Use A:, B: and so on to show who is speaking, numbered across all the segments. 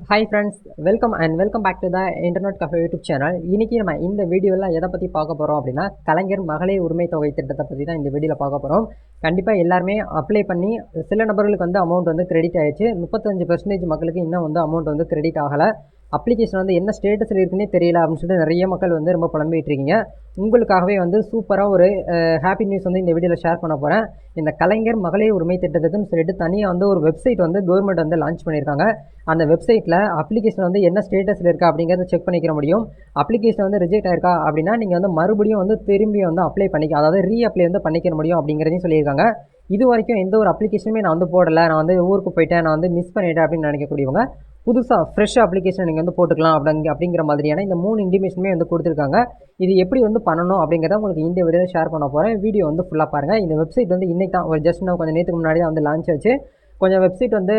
A: Hi friends, welcome back to the internet cafe YouTube channel. இன்றைக்கி நம்ம இந்த வீடியோவில் எதை பற்றி பார்க்க போகிறோம் அப்படின்னா, கலைஞர் மகளிர் உரிமை தொகை திட்டத்தை பற்றி தான் இந்த வீடியோவில் பார்க்க போகிறோம். கண்டிப்பாக எல்லாருமே அப்ளை பண்ணி சில நபர்களுக்கு வந்து அமௌண்ட் வந்து கிரெடிட் ஆகிடுச்சு. 35% மக்களுக்கு இன்னும் வந்து அமௌண்ட் வந்து கிரெடிட் ஆகலை. அப்ளிகேஷன் வந்து என்ன ஸ்டேட்டஸில் இருக்குன்னே தெரியல அப்படின்னு சொல்லிட்டு நிறைய மக்கள் வந்து ரொம்ப புலம்பிகிட்டு இருக்கீங்க. உங்களுக்காகவே வந்து சூப்பராக ஒரு ஹாப்பி நியூஸ் வந்து இந்த வீடியோவில் ஷேர் பண்ண போகிறேன். இந்த கலைஞர் மகளிர் உரிமை திட்டத்துக்குன்னு சொல்லிட்டு தனியாக வந்து ஒரு வெப்சைட் வந்து கவர்மெண்ட் வந்து லான்ச் பண்ணியிருக்காங்க. அந்த வெப்சைட்டில் அப்ளிகேஷன் வந்து என்ன ஸ்டேட்டஸில் இருக்கா அப்படிங்கிறத செக் பண்ணிக்கிற முடியும். அப்ளிகேஷன் வந்து ரிஜெக்ட் ஆயிருக்கா அப்படின்னா நீங்கள் வந்து மறுபடியும் வந்து திரும்பி வந்து அப்ளை பண்ணிக்க, அதாவது ரீஅப்ளை வந்து பண்ணிக்க முடியும் அப்படிங்கிறதையும் சொல்லியிருக்காங்க. இது வரைக்கும் எந்த ஒரு அப்ளிகேஷனுமே நான் வந்து போடலை, நான் வந்து ஊருக்கு போயிட்டேன், நான் வந்து மிஸ் பண்ணிட்டேன் அப்படின்னு நினைக்கக்கூடியவங்க புதுசாக ஃப்ரெஷ் அப்ளிகேஷன் நீங்கள் வந்து போட்டுக்கலாம் அப்படிங்கிற மாதிரியான இந்த 3 இன்டிமேஷனுமே வந்து கொடுத்துருக்காங்க. இது எப்படி வந்து பண்ணணும் அப்படிங்கிறத உங்களுக்கு இந்த வீடியோவில் ஷேர் பண்ண போகிறேன். வீடியோ வந்து ஃபுல்லாக பாருங்கள். இந்த வெப்சைட் வந்து இன்றைக்கி தான் ஒரு ஜஸ்ட் நான் கொஞ்சம் நேற்றுக்கு முன்னாடி தான் வந்து லான்ச் ஆச்சு. கொஞ்சம் வெப்சைட் வந்து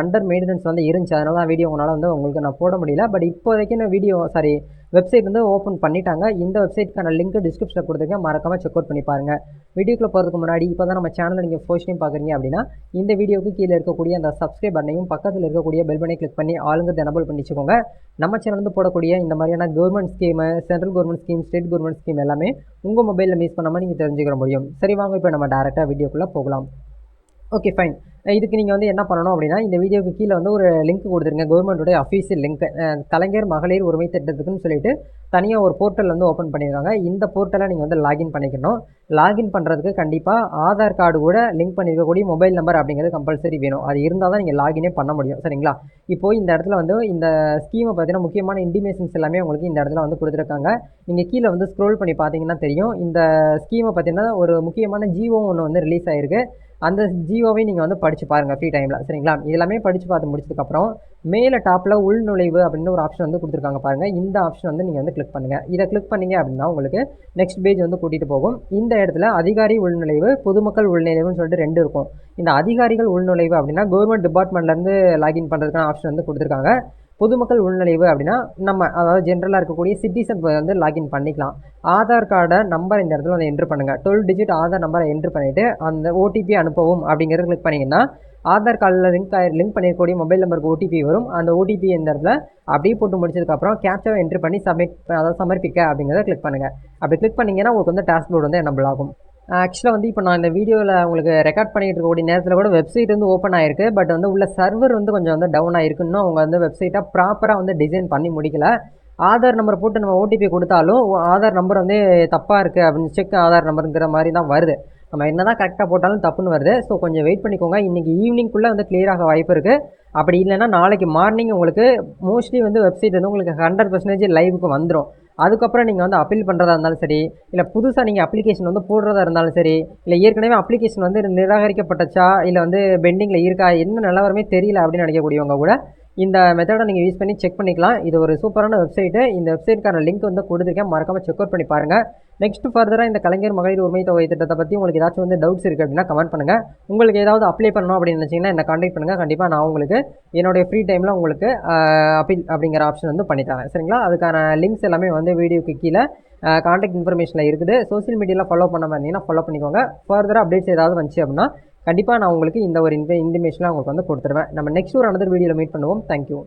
A: அண்டர் மெயின்டெனன்ஸ் வந்து இருந்துச்சு, அதனால தான் வீடியோ உங்களால் வந்து உங்களுக்கு நான் போட முடியல. பட் இப்போதைக்கு நான் வெப்சைட் வந்து ஓப்பன் பண்ணிட்டாங்க. இந்த வெப்சைட்டுக்கான லிங்க் டிஸ்கிரிப்ஷனில் கொடுத்துருக்கேன், மறக்காமல் செக் அவுட் பண்ணி பாருங்கள். வீடியோக்குள்ளே போகிறதுக்கு முன்னாடி இப்போ தான் நம்ம சேனலை நீங்கள் ஃபர்ஸ்ட் டைம் பார்க்குறீங்க அப்படின்னா இந்த வீடியோக்கு கீழே இருக்கக்கூடிய அந்த சப்ஸ்கிரைப் பட்டனையும் பக்கத்தில் இருக்கக்கூடிய பெல் பட்டனை கிளிக் பண்ணி ஆளுங்கிறது எனபிள் பண்ணி வச்சுக்கோங்க. நம்ம சேனல் வந்து போடக்கூடிய இந்த மாதிரியான government scheme, central government scheme, state government scheme எல்லாமே உங்கள் மொபைலில் மிஸ் பண்ணாமல் நீங்கள் தெரிஞ்சுக்கிற முடியும். சரி, வாங்க இப்போ நம்ம டேரெக்டாக வீடியோக்குள்ளே போகலாம். Okay, fine. இதுக்கு நீங்கள் வந்து என்ன பண்ணணும் அப்படின்னா, இந்த வீடியோக்கு கீழே வந்து ஒரு லிங்க் கொடுத்துருங்க, கவர்மெண்ட்டுடைய அஃபீஷியல் லிங்க். கலைஞர் மகளிர் உரிமை திட்டத்துக்குன்னு சொல்லிட்டு தனியாக ஒரு போர்ட்டல் வந்து ஓப்பன் பண்ணியிருக்காங்க. இந்த போர்ட்டலை நீங்கள் வந்து லாகின் பண்ணிக்கணும். லாகின் பண்ணுறதுக்கு கண்டிப்பாக ஆதார் கார்டு கூட லிங்க் பண்ணியிருக்கக்கூடிய மொபைல் நம்பர் அப்படிங்கிறது கம்பல்சரி வேணும். அது இருந்தால் தான் நீங்கள் லாகினே பண்ண முடியும். சரிங்களா? இப்போது இந்த இடத்துல வந்து இந்த ஸ்கீமை பார்த்தீங்கன்னா முக்கியமான இன்டிமேஷன்ஸ் எல்லாமே உங்களுக்கு இந்த இடத்துல வந்து கொடுத்துருக்காங்க. நீங்கள் கீழே வந்து ஸ்க்ரோல் பண்ணி பார்த்தீங்கன்னா தெரியும். இந்த ஸ்கீமை பார்த்தீங்கன்னா ஒரு முக்கியமான ஜிஓ ஒன்று வந்து ரிலீஸ் ஆகிருக்கு. அந்த ஜியோவை நீங்கள் வந்து படித்து பாருங்கள் ஃப்ரீ டைமில். சரிங்களா? எல்லாமே படித்து பார்த்து முடிச்சதுக்கப்புறம் மேலே டாப்பில் உள்நுழைவு அப்படின்னு ஒரு ஆப்ஷன் வந்து கொடுத்துருக்காங்க பாருங்கள். இந்த ஆப்ஷன் வந்து நீங்கள் வந்து கிளிக் பண்ணுங்கள். இதை கிளிக் பண்ணிங்க அப்படின்னா உங்களுக்கு நெக்ஸ்ட் பேஜ் வந்து கூட்டிகிட்டு போகும். இந்த இடத்துல அதிகாரி உள்நுழைவு, பொதுமக்கள் உள்நுழைவுன்னு சொல்லிட்டு 2 இருக்கும். இந்த அதிகாரிகள் உள்நுழைவு அப்படின்னா கவர்மெண்ட் டிபார்ட்மெண்ட்லேருந்து லாகின் பண்ணுறதுக்கான ஆப்ஷன் வந்து கொடுத்துருக்காங்க. பொதுமக்கள் உள்நுழைவு அப்படின்னா நம்ம அதாவது ஜென்ரலாக இருக்கக்கூடிய சிட்டிசன் வந்து லாகின் பண்ணிக்கலாம். ஆதார் கார்டை நம்பர் இந்த இடத்துல வந்து என்ட்ரு பண்ணுங்கள். 12 டிஜிட் ஆதார் நம்பரை என்ட்ரு பண்ணிவிட்டு அந்த ஓடிபி அனுப்பவும் அப்படிங்கிறத கிளிக் பண்ணிங்கன்னா ஆதார் கார்டில் லிங்க் பண்ணியிருக்கக்கூடிய மொபைல் நம்பருக்கு ஓடிபி வரும். அந்த ஓடிபி இந்த இடத்துல அப்படியே போட்டு முடிச்சதுக்கப்புறம் கேப்சாவை என்ட்ரு பண்ணி சமர்ப்பிக்க அப்படிங்கிறத கிளிக் பண்ணுங்கள். அப்படி கிளிக் பண்ணிங்கன்னா உங்களுக்கு வந்து டாஷ்போர்டு வந்து எனபிள் ஆகும். ஆக்சுவலாக வந்து இப்போ நான் இந்த வீடியோவில் உங்களுக்கு ரெக்கார்ட் பண்ணிகிட்டு இருக்கக்கூடிய நேரத்தில் கூட வெப்சைட் வந்து ஓப்பன் ஆகிருக்கு. பட் வந்து உள்ள சர்வர் வந்து கொஞ்சம் வந்து டவுன் ஆகிருக்குன்னு அவங்க வந்து வெப்சைட்டை ப்ராப்பராக வந்து டிசைன் பண்ணி முடிக்கல. ஆதார் நம்பரை போட்டு நம்ம ஓடிபி கொடுத்தாலும் ஆதார் நம்பர் வந்து தப்பாக இருக்குது அப்படின்னு செக் ஆதார் நம்பருங்கிற மாதிரி தான் வருது. நம்ம என்ன தான் கரெக்டாக போட்டாலும் தப்புன்னு வருது. ஸோ கொஞ்சம் வெயிட் பண்ணிக்கோங்க. இன்றைக்கி ஈவினிங்குள்ளே வந்து கிளியராக வாய்ப்பு இருக்குது. அப்படி இல்லைன்னா நாளைக்கு மார்னிங் உங்களுக்கு மோஸ்ட்லி வந்து வெப்சைட் வந்து உங்களுக்கு 100% லைவுக்கு வந்துடும். அதுக்கப்புறம் நீங்கள் வந்து அப்பீல் பண்ணுறதா இருந்தாலும் சரி, இல்லை புதுசாக நீங்கள் அப்ளிகேஷன் வந்து போடுறதா இருந்தாலும் சரி, இல்லை ஏற்கனவே அப்ளிகேஷன் வந்து நிராகரிக்கப்பட்டச்சா இல்லை வந்து பெண்டிங்கில் இருக்கா, என்ன நிலவரமே தெரியல அப்படின்னு நினைக்கக்கூடியவங்க கூட இந்த மெத்தடை நீங்கள் யூஸ் பண்ணி செக் பண்ணிக்கலாம். இது ஒரு சூப்பரான வெப்சைட்டு. இந்த வெப்சைட்டுக்கான லிங்க் வந்து கொடுத்துருக்கேன், மறக்காமல் செக் அவுட் பண்ணி பாருங்கள். நெக்ஸ்ட் ஃபர்தராக இந்த கலைஞர் மகளிர் உரிமை தொகை திட்டத்தை பற்றி உங்களுக்கு ஏதாச்சும் வந்து டவுட்ஸ் இருக்குது அப்படின்னா கமெண்ட் பண்ணுங்கள். உங்களுக்கு ஏதாவது அப்ளை பண்ணணும் அப்படின்னு நினச்சிங்கன்னா என்னை கான்டாக்ட் பண்ணுங்கள். கண்டிப்பாக நான் உங்களுக்கு என்னுடைய ஃப்ரீ டைமில் உங்களுக்கு அப்பீல் அப்படிங்கிற ஆப்ஷன் வந்து பண்ணித்தரேன். சரிங்களா? அதுக்கான லிங்க்ஸ் எல்லாமே வந்து வீடியோக்கு கீழே கான்டாக்ட் இன்ஃபர்மேஷனில் இருக்குது. சோஷியல் மீடியாவில் ஃபாலோ பண்ண இருந்தீங்கன்னா ஃபாலோ பண்ணிக்கோங்க. ஃபர்தராக அப்டேட்ஸ் ஏதாவது வந்துச்சு அப்படின்னா கண்டிப்பாக நான் உங்களுக்கு இந்த ஒரு இன்டிமேஷனாக உங்களுக்கு வந்து கொடுத்துருவேன். நம்ம நெக்ஸ்ட் ஒரு அனதர் வீடியோவில் மீட் பண்ணுவோம். தேங்க்யூ.